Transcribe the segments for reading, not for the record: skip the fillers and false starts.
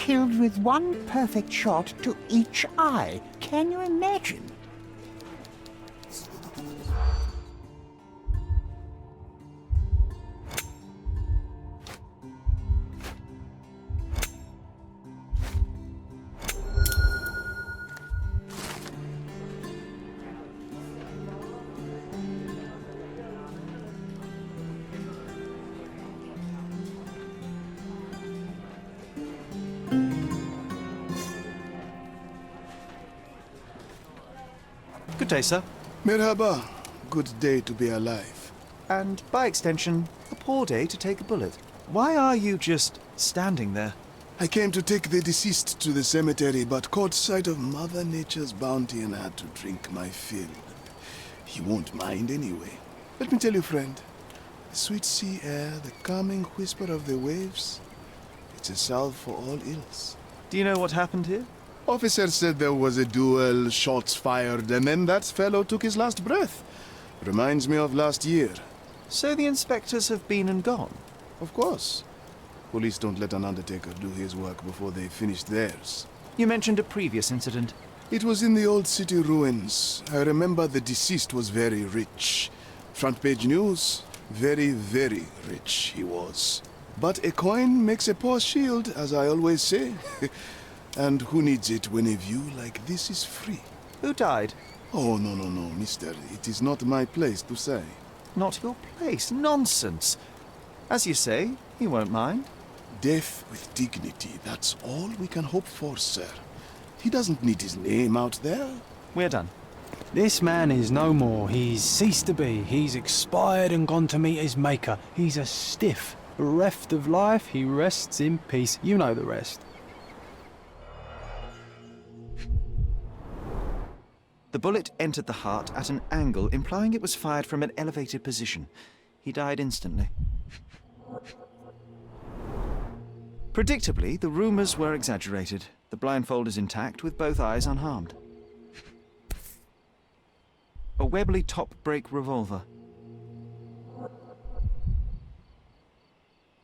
killed with one perfect shot to each eye. Can you imagine? Good day, sir. Merhaba. Good day to be alive. And by extension, a poor day to take a bullet. Why are you just standing there? I came to take the deceased to the cemetery, but caught sight of Mother Nature's bounty and had to drink my fill. He won't mind anyway. Let me tell you, friend, the sweet sea air, the calming whisper of the waves, it's a salve for all ills. Do you know what happened here? Officer said there was a duel, shots fired, and then that fellow took his last breath. Reminds me of last year. So the inspectors have been and gone? Of course. Police don't let an undertaker do his work before they finish theirs. You mentioned a previous incident. It was in the old city ruins. I remember the deceased was very rich. Front page news, very, very rich he was. But a coin makes a poor shield, as I always say. And who needs it when a view like this is free? Who died? Oh, no, mister. It is not my place to say. Not your place. Nonsense. As you say, he won't mind. Death with dignity, that's all we can hope for, sir. He doesn't need his name out there. We're done. This man is no more. He's ceased to be. He's expired and gone to meet his maker. He's a stiff. Bereft of life, he rests in peace. You know the rest. The bullet entered the heart at an angle, implying it was fired from an elevated position. He died instantly. Predictably, the rumours were exaggerated. The blindfold is intact, with both eyes unharmed. A Webley top-break revolver.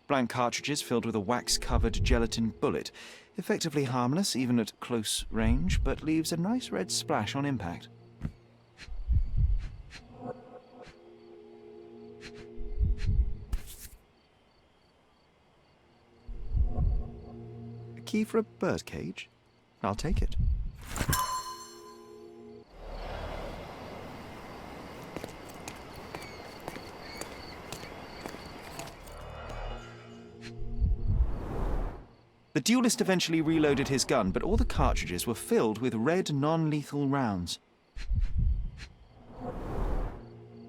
Blank cartridges filled with a wax-covered gelatin bullet. Effectively harmless, even at close range, but leaves a nice red splash on impact. A key for a birdcage? I'll take it. The duelist eventually reloaded his gun, but all the cartridges were filled with red non-lethal rounds.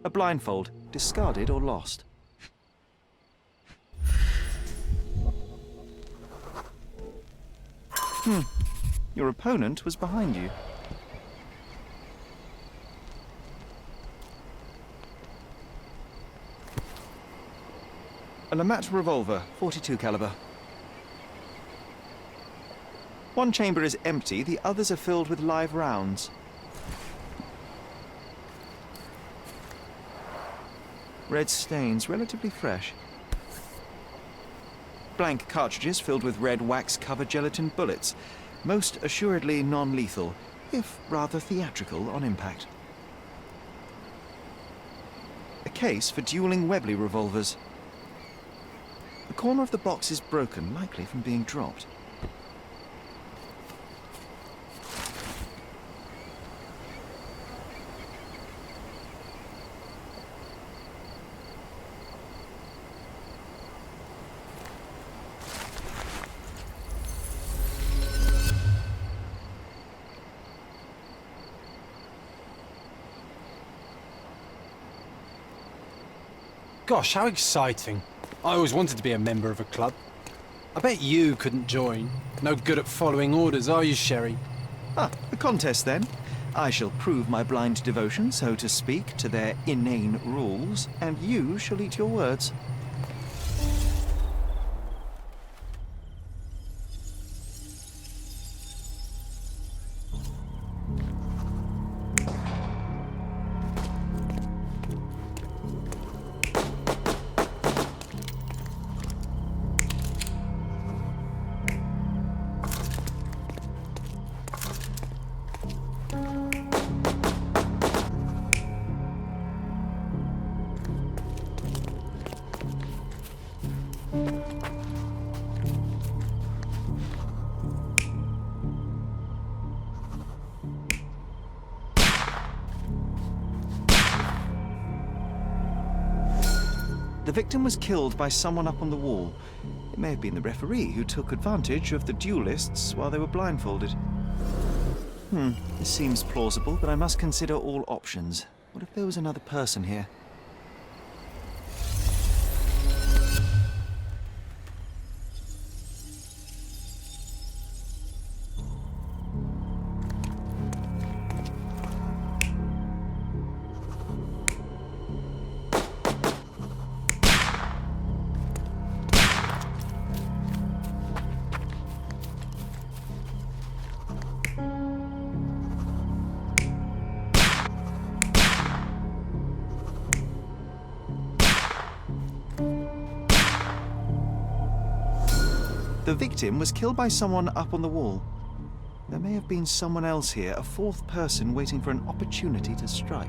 A blindfold, discarded or lost. Your opponent was behind you. A Lamat revolver, .42 caliber. One chamber is empty, the others are filled with live rounds. Red stains, relatively fresh. Blank cartridges filled with red wax-covered gelatin bullets, most assuredly non-lethal, if rather theatrical on impact. A case for dueling Webley revolvers. The corner of the box is broken, likely from being dropped. Gosh, how exciting. I always wanted to be a member of a club. I bet you couldn't join. No good at following orders, are you, Sherry? Ah, a contest then. I shall prove my blind devotion, so to speak, to their inane rules, and you shall eat your words. victim was killed by someone up on the wall. It may have been the referee who took advantage of the duelists while they were blindfolded. This seems plausible, but I must consider all options. What if there was another person here? The victim was killed by someone up on the wall. There may have been someone else here, a fourth person waiting for an opportunity to strike.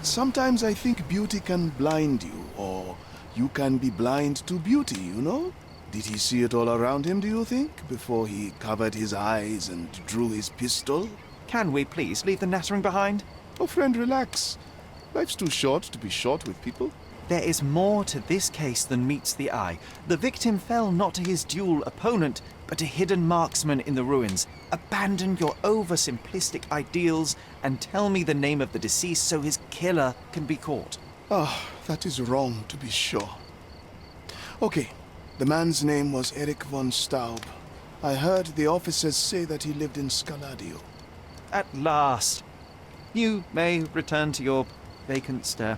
Sometimes I think beauty can blind you, or you can be blind to beauty, you know? Did he see it all around him, do you think, before he covered his eyes and drew his pistol? Can we please leave the nattering behind? Oh, friend, relax. Life's too short to be short with people. There is more to this case than meets the eye. The victim fell not to his duel opponent, but to hidden marksmen in the ruins. Abandon your oversimplistic ideals and tell me the name of the deceased so his killer can be caught. That is wrong, to be sure. Okay, the man's name was Eric von Staub. I heard the officers say that he lived in Scaladio. At last. You may return to your vacant stare.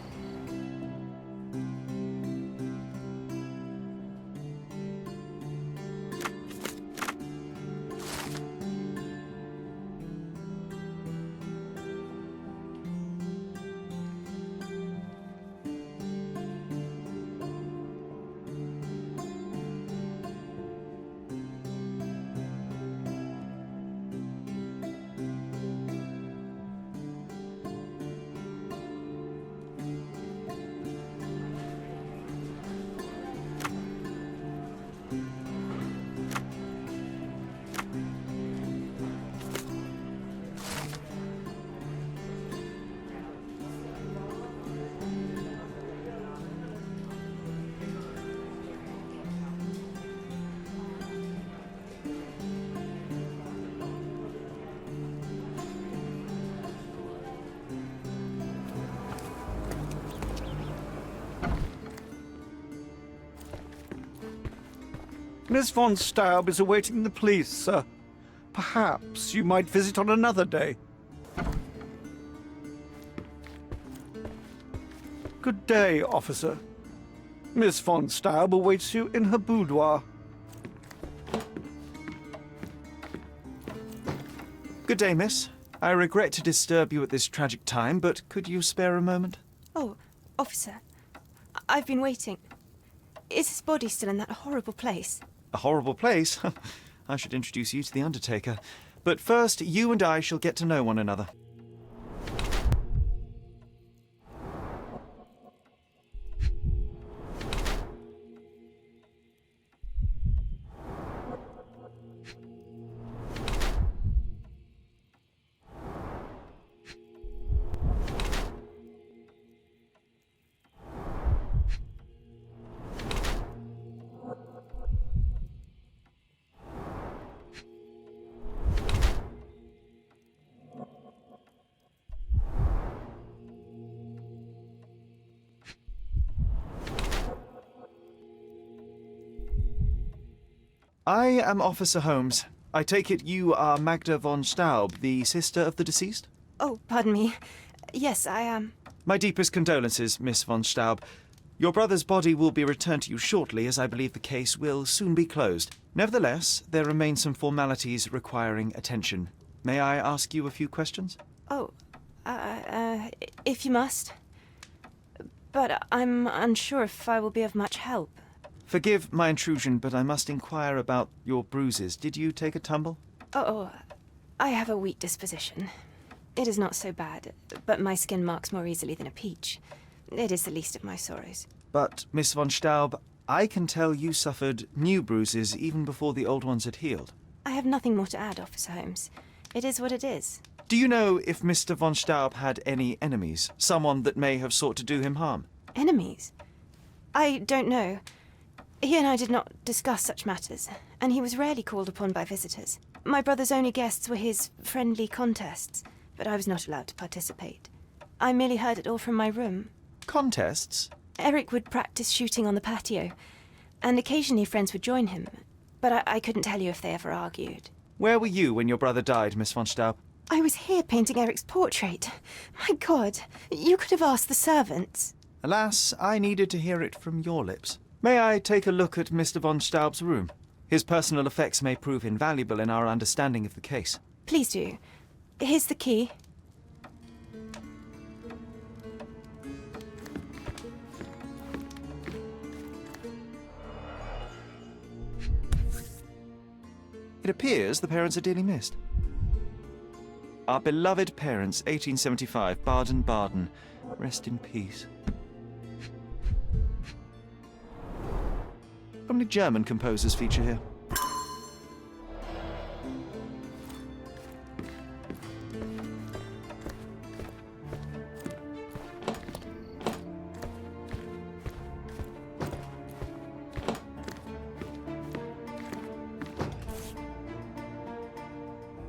Miss von Staub is awaiting the police, sir. Perhaps you might visit on another day. Good day, officer. Miss von Staub awaits you in her boudoir. Good day, miss. I regret to disturb you at this tragic time, but could you spare a moment? Oh, officer. I've been waiting. Is his body still in that horrible place? A horrible place? I should introduce you to the Undertaker. But first, you and I shall get to know one another. I am Officer Holmes. I take it you are Magda von Staub, the sister of the deceased? Oh, pardon me. Yes, I am. My deepest condolences, Miss von Staub. Your brother's body will be returned to you shortly, as I believe the case will soon be closed. Nevertheless, there remain some formalities requiring attention. May I ask you a few questions? Oh, if you must. But I'm unsure if I will be of much help. Forgive my intrusion, but I must inquire about your bruises. Did you take a tumble? Oh, I have a weak disposition. It is not so bad, but my skin marks more easily than a peach. It is the least of my sorrows. But, Miss von Staub, I can tell you suffered new bruises even before the old ones had healed. I have nothing more to add, Officer Holmes. It is what it is. Do you know if Mr. von Staub had any enemies? Someone that may have sought to do him harm? Enemies? I don't know. He and I did not discuss such matters, and he was rarely called upon by visitors. My brother's only guests were his friendly contests, but I was not allowed to participate. I merely heard it all from my room. Contests? Eric would practice shooting on the patio, and occasionally friends would join him, but I couldn't tell you if they ever argued. Where were you when your brother died, Miss von Staub? I was here painting Eric's portrait. My God, you could have asked the servants. Alas, I needed to hear it from your lips. May I take a look at Mr. von Staub's room? His personal effects may prove invaluable in our understanding of the case. Please do. Here's the key. It appears the parents are dearly missed. Our beloved parents, 1875, Baden-Baden. Rest in peace. How many German composers feature here?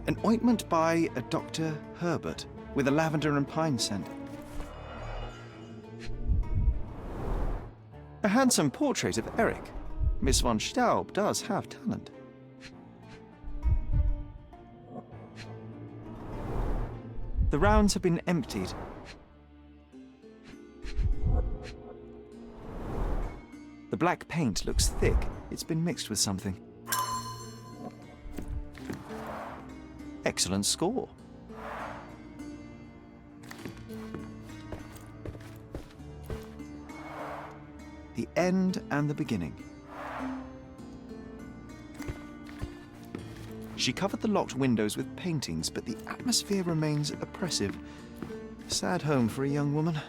An ointment by a Dr. Herbert with a lavender and pine scent. A handsome portrait of Eric. Miss von Staub does have talent. The rounds have been emptied. The black paint looks thick. It's been mixed with something. Excellent score. The end and the beginning. She covered the locked windows with paintings, but the atmosphere remains oppressive. Sad home for a young woman.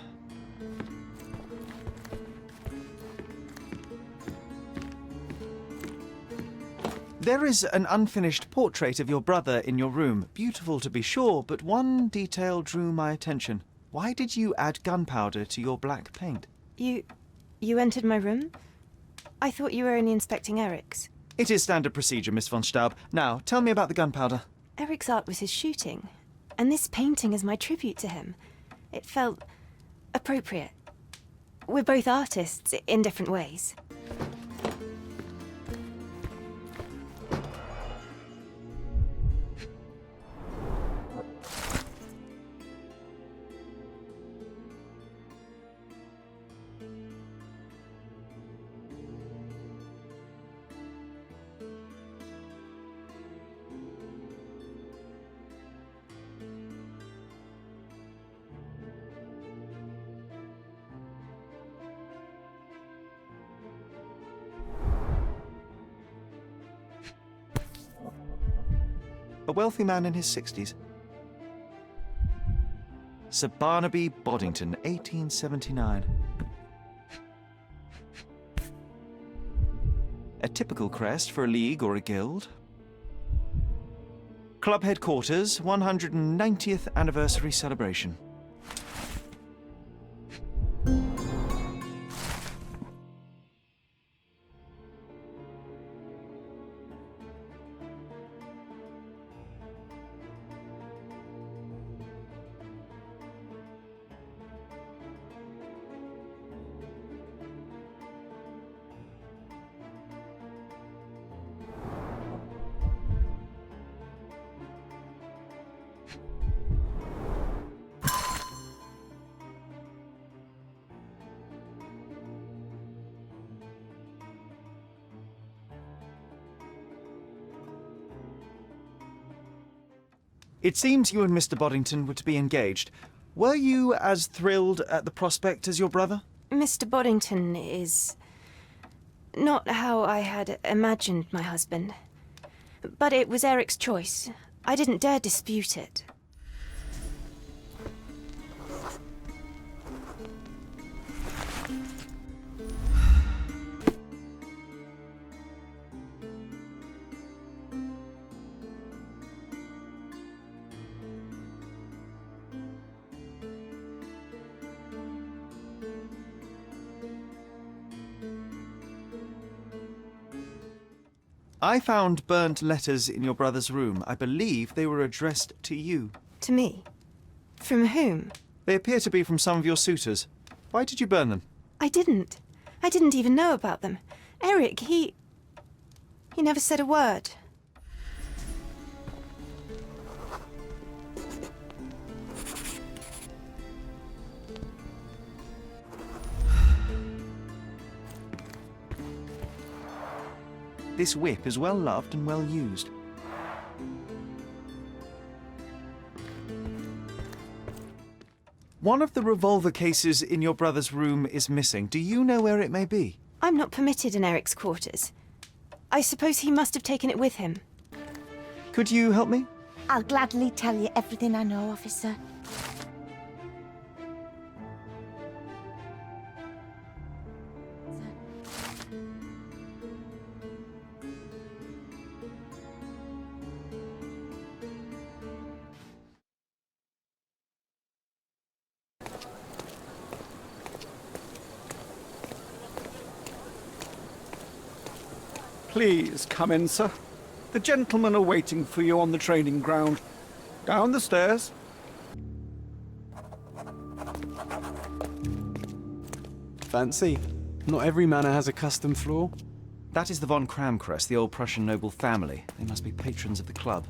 There is an unfinished portrait of your brother in your room. Beautiful to be sure, but one detail drew my attention. Why did you add gunpowder to your black paint? You entered my room? I thought you were only inspecting Eric's. It is standard procedure, Miss von Staub. Now, tell me about the gunpowder. Eric's art was his shooting, and this painting is my tribute to him. It felt appropriate. We're both artists in different ways. A wealthy man in his 60s. Sir Barnaby Boddington, 1879. A typical crest for a league or a guild. Club headquarters, 190th anniversary celebration. It seems you and Mr. Boddington were to be engaged. Were you as thrilled at the prospect as your brother? Mr. Boddington is not how I had imagined my husband. But it was Eric's choice. I didn't dare dispute it. I found burnt letters in your brother's room. I believe they were addressed to you. To me? From whom? They appear to be from some of your suitors. Why did you burn them? I didn't. I didn't even know about them. Eric, he never said a word. This whip is well loved and well used. One of the revolver cases in your brother's room is missing. Do you know where it may be? I'm not permitted in Eric's quarters. I suppose he must have taken it with him. Could you help me? I'll gladly tell you everything I know, officer. Please come in, sir. The gentlemen are waiting for you on the training ground. Down the stairs. Fancy. Not every manor has a custom floor. That is the von Kramkress, the old Prussian noble family. They must be patrons of the club.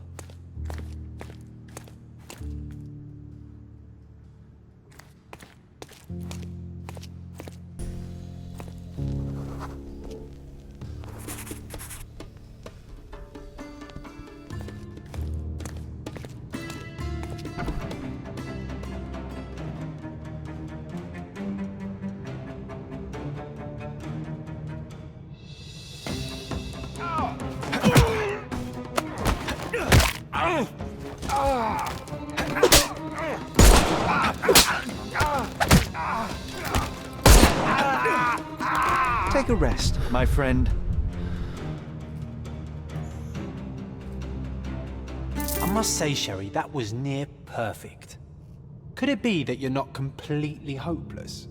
Take a rest, my friend. I must say, Sherry, that was near perfect. Could it be that you're not completely hopeless?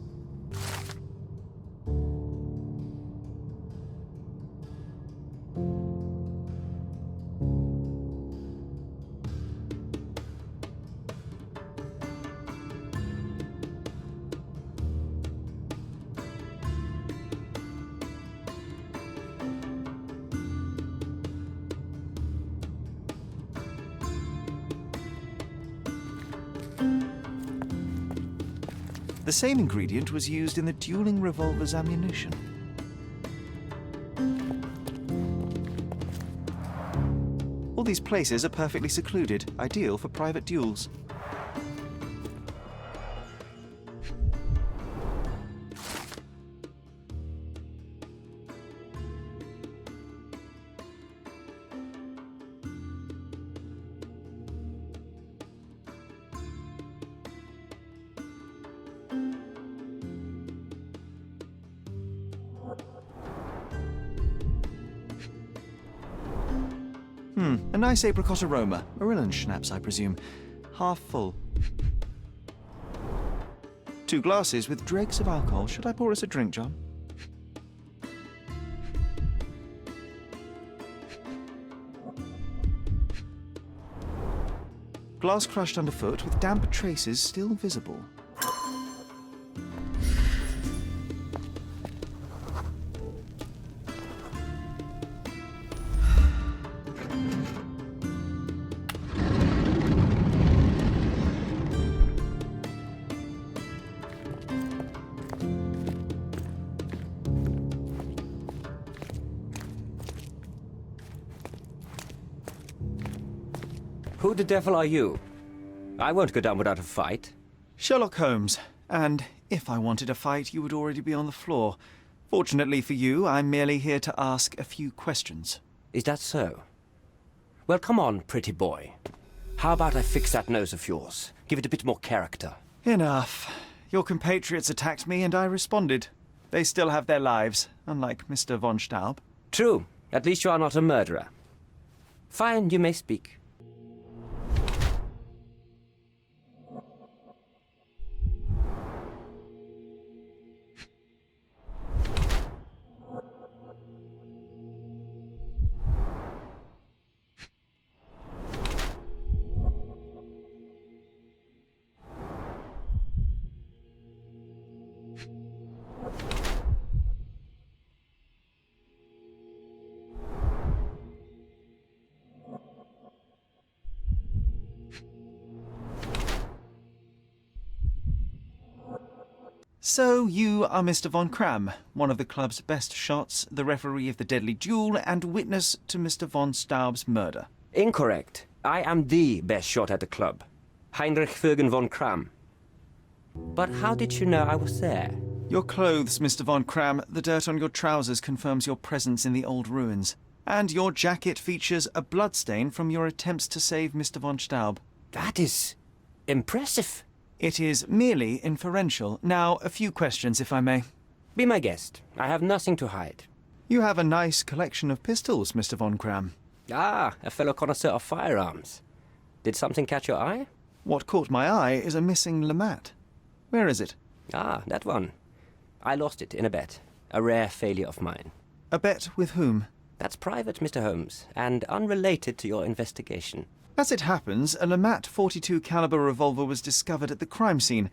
The same ingredient was used in the dueling revolver's ammunition. All these places are perfectly secluded, ideal for private duels. A nice apricot aroma. Marillen schnapps, I presume. Half full. 2 glasses with dregs of alcohol. Should I pour us a drink, John? Glass crushed underfoot with damp traces still visible. Who the devil are you? I won't go down without a fight. Sherlock Holmes. And if I wanted a fight, you would already be on the floor. Fortunately for you, I'm merely here to ask a few questions. Is that so? Well, come on, pretty boy. How about I fix that nose of yours? Give it a bit more character. Enough. Your compatriots attacked me and I responded. They still have their lives, unlike Mr. von Staub. True. At least you are not a murderer. Fine, you may speak. So you are Mr. Von Kram, one of the club's best shots, the referee of the deadly duel, and witness to Mr. von Staub's murder. Incorrect. I am the best shot at the club. Heinrich Fürgen von Kram. But how did you know I was there? Your clothes, Mr. Von Kram, the dirt on your trousers confirms your presence in the old ruins. And your jacket features a bloodstain from your attempts to save Mr. von Staub. That is impressive. It is merely inferential. Now, a few questions, if I may. Be my guest. I have nothing to hide. You have a nice collection of pistols, Mr. Von Kram. Ah, a fellow connoisseur of firearms. Did something catch your eye? What caught my eye is a missing Lamat. Where is it? Ah, that one. I lost it in a bet. A rare failure of mine. A bet with whom? That's private, Mr. Holmes, and unrelated to your investigation. As it happens, a Lamat .42 caliber revolver was discovered at the crime scene.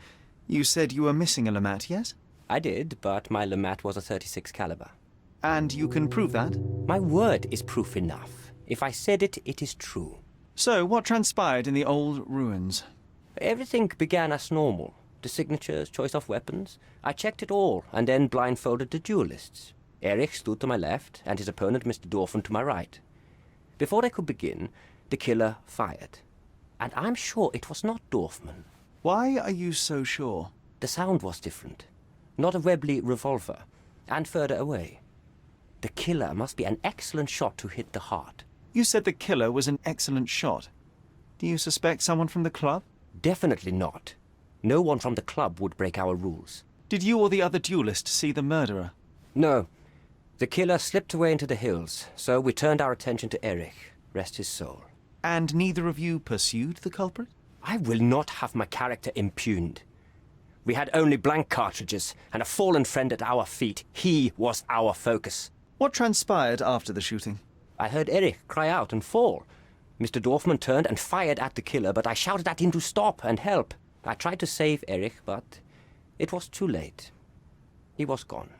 You said you were missing a Lamat, yes? I did, but my Lamat was a 36 caliber. And you can prove that? My word is proof enough. If I said it, it is true. So, what transpired in the old ruins? Everything began as normal. The signatures, choice of weapons. I checked it all, and then blindfolded the duelists. Erich stood to my left, and his opponent, Mr. Dorfman, to my right. Before they could begin, the killer fired. And I'm sure it was not Dorfman. Why are you so sure? The sound was different. Not a Webley revolver, and further away. The killer must be an excellent shot to hit the heart. You said the killer was an excellent shot. Do you suspect someone from the club? Definitely not. No one from the club would break our rules. Did you or the other duelist see the murderer? No. The killer slipped away into the hills, so we turned our attention to Erich. Rest his soul. And neither of you pursued the culprit? I will not have my character impugned. We had only blank cartridges and a fallen friend at our feet. He was our focus. What transpired after the shooting? I heard Erich cry out and fall. Mr. Dorfman turned and fired at the killer, but I shouted at him to stop and help. I tried to save Erich, but it was too late. He was gone.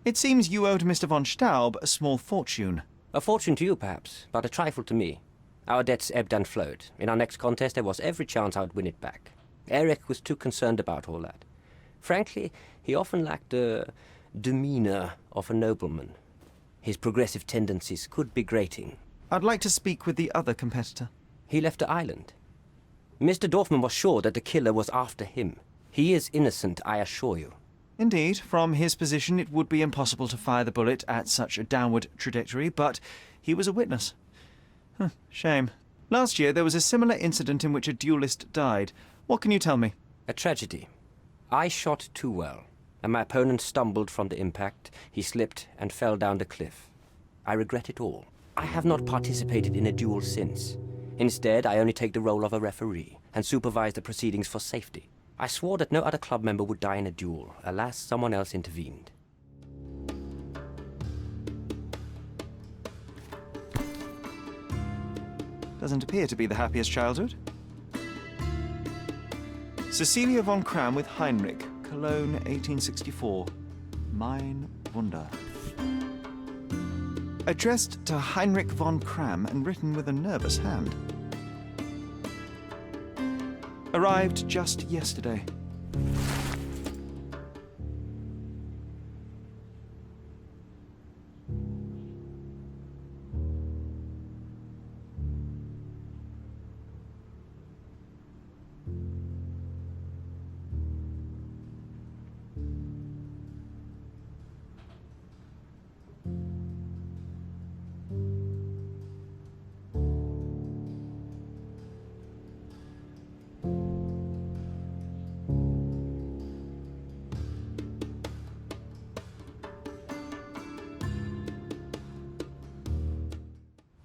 It seems you owed Mr. von Staub a small fortune. A fortune to you, perhaps, but a trifle to me. Our debts ebbed and flowed. In our next contest, there was every chance I would win it back. Erich was too concerned about all that. Frankly, he often lacked the demeanor of a nobleman. His progressive tendencies could be grating. I'd like to speak with the other competitor. He left the island. Mr. Dorfman was sure that the killer was after him. He is innocent, I assure you. Indeed, from his position it would be impossible to fire the bullet at such a downward trajectory, but he was a witness. Shame. Last year there was a similar incident in which a duelist died. What can you tell me? A tragedy. I shot too well, and my opponent stumbled from the impact. He slipped and fell down the cliff. I regret it all. I have not participated in a duel since. Instead, I only take the role of a referee and supervise the proceedings for safety. I swore that no other club member would die in a duel. Alas, someone else intervened. Doesn't appear to be the happiest childhood. Cecilia von Kram with Heinrich, Cologne, 1864. Mein Wunder. Addressed to Heinrich von Kram and written with a nervous hand. Arrived just yesterday.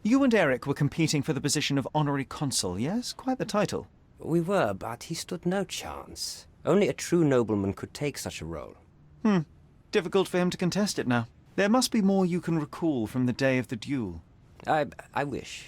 You and Eric were competing for the position of honorary consul, yes? Quite the title. We were, but he stood no chance. Only a true nobleman could take such a role. Difficult for him to contest it now. There must be more you can recall from the day of the duel. I wish.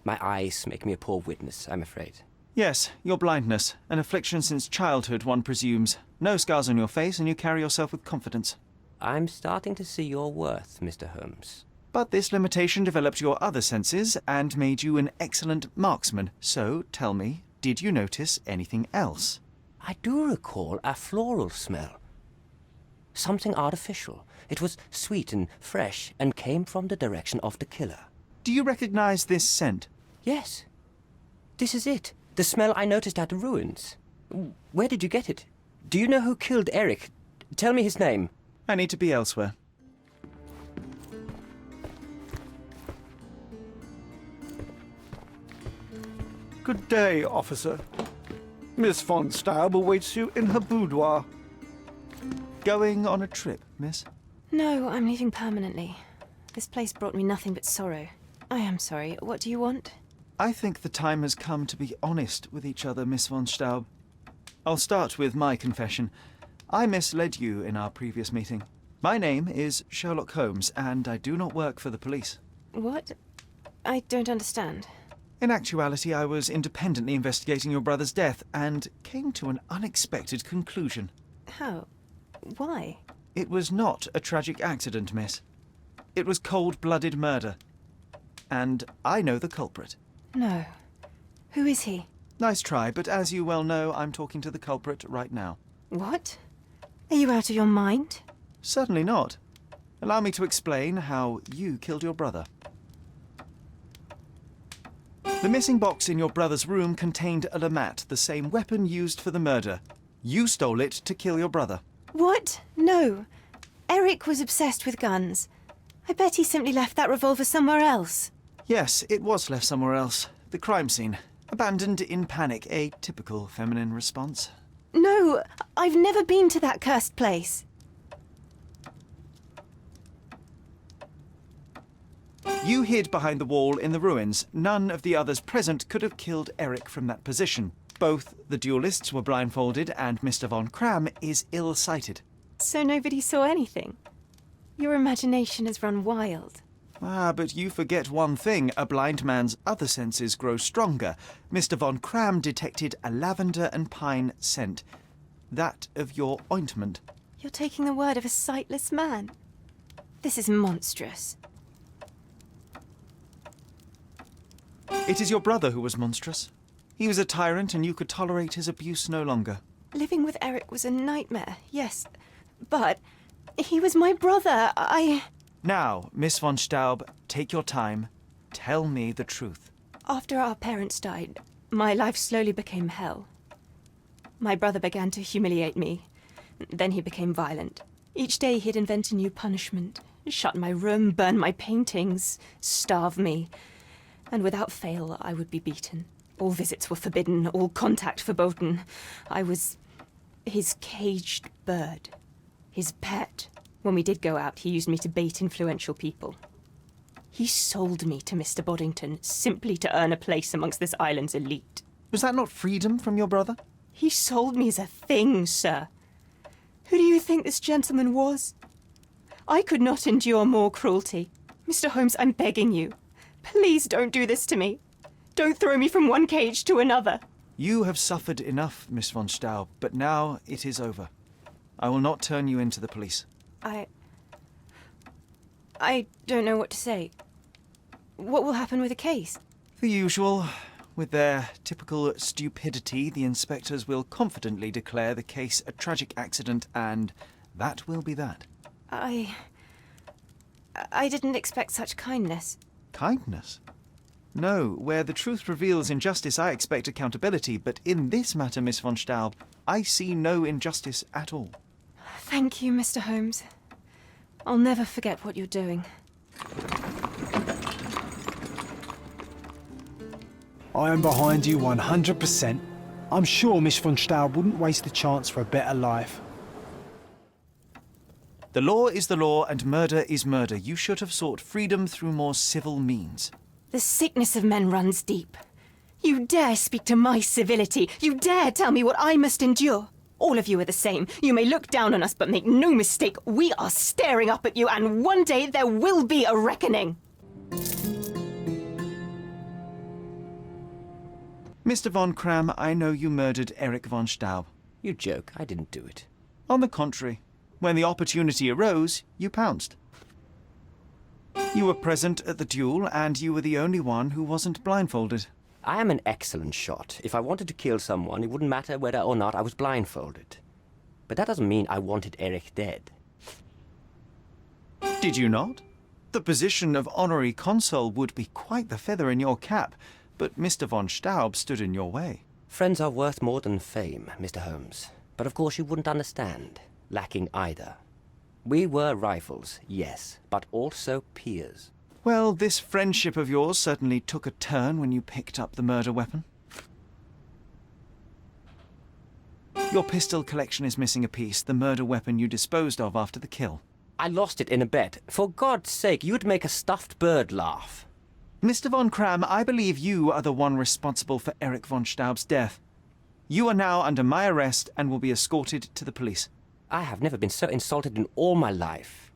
My eyes make me a poor witness, I'm afraid. Yes, your blindness. An affliction since childhood, one presumes. No scars on your face, and you carry yourself with confidence. I'm starting to see your worth, Mr. Holmes. But this limitation developed your other senses and made you an excellent marksman. So, tell me, did you notice anything else? I do recall a floral smell. Something artificial. It was sweet and fresh and came from the direction of the killer. Do you recognize this scent? Yes. This is it. The smell I noticed at the ruins. Where did you get it? Do you know who killed Eric? Tell me his name. I need to be elsewhere. Good day, officer. Miss von Staub awaits you in her boudoir. Going on a trip, miss? No, I'm leaving permanently. This place brought me nothing but sorrow. I am sorry. What do you want? I think the time has come to be honest with each other, Miss von Staub. I'll start with my confession. I misled you in our previous meeting. My name is Sherlock Holmes, and I do not work for the police. What? I don't understand. In actuality, I was independently investigating your brother's death and came to an unexpected conclusion. How? Why? It was not a tragic accident, miss. It was cold-blooded murder. And I know the culprit. No. Who is he? Nice try, but as you well know, I'm talking to the culprit right now. What? Are you out of your mind? Certainly not. Allow me to explain how you killed your brother. The missing box in your brother's room contained a lamat, the same weapon used for the murder. You stole it to kill your brother. What? No. Eric was obsessed with guns. I bet he simply left that revolver somewhere else. Yes, it was left somewhere else. The crime scene. Abandoned in panic, a typical feminine response. No, I've never been to that cursed place. You hid behind the wall in the ruins. None of the others present could have killed Eric from that position. Both the duelists were blindfolded, and Mr. von Kram is ill-sighted. So nobody saw anything? Your imagination has run wild. Ah, but you forget one thing. A blind man's other senses grow stronger. Mr. von Kram detected a lavender and pine scent. That of your ointment. You're taking the word of a sightless man. This is monstrous. It is your brother who was monstrous. He was a tyrant, and you could tolerate his abuse no longer. Living with Eric was a nightmare, yes. But he was my brother. Now, Miss von Staub, take your time. Tell me the truth. After our parents died, my life slowly became hell. My brother began to humiliate me. Then he became violent. Each day he'd invent a new punishment. Shut my room, burn my paintings, starve me. And without fail, I would be beaten. All visits were forbidden, all contact verboten. I was his caged bird, his pet. When we did go out, he used me to bait influential people. He sold me to Mr. Boddington simply to earn a place amongst this island's elite. Was that not freedom from your brother? He sold me as a thing, sir. Who do you think this gentleman was? I could not endure more cruelty. Mr. Holmes, I'm begging you. Please don't do this to me. Don't throw me from one cage to another. You have suffered enough, Miss von Staub, but now it is over. I will not turn you in to the police. I don't know what to say. What will happen with the case? The usual. With their typical stupidity, the inspectors will confidently declare the case a tragic accident, and that will be that. I didn't expect such kindness. Kindness? No, where the truth reveals injustice, I expect accountability, but in this matter, Miss von Staub, I see no injustice at all. Thank you, Mr. Holmes. I'll never forget what you're doing. I am behind you 100%. I'm sure Miss von Staub wouldn't waste the chance for a better life. The law is the law, and murder is murder. You should have sought freedom through more civil means. The sickness of men runs deep. You dare speak to my civility. You dare tell me what I must endure. All of you are the same. You may look down on us, but make no mistake, we are staring up at you, and one day there will be a reckoning. Mr. von Kram, I know you murdered Eric von Staub. You joke. I didn't do it. On the contrary, when the opportunity arose, you pounced. You were present at the duel, and you were the only one who wasn't blindfolded. I am an excellent shot. If I wanted to kill someone, it wouldn't matter whether or not I was blindfolded. But that doesn't mean I wanted Eric dead. Did you not? The position of honorary consul would be quite the feather in your cap, but Mr. von Staub stood in your way. Friends are worth more than fame, Mr. Holmes. But of course you wouldn't understand, lacking either. We were rivals, yes, but also peers. Well, this friendship of yours certainly took a turn when you picked up the murder weapon. Your pistol collection is missing a piece, the murder weapon you disposed of after the kill. I lost it in a bet. For God's sake, you'd make a stuffed bird laugh. Mr. von Kram, I believe you are the one responsible for Erich von Staub's death. You are now under my arrest and will be escorted to the police. I have never been so insulted in all my life.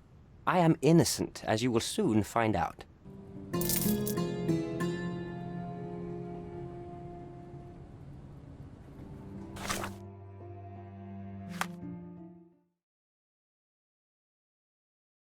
I am innocent, as you will soon find out.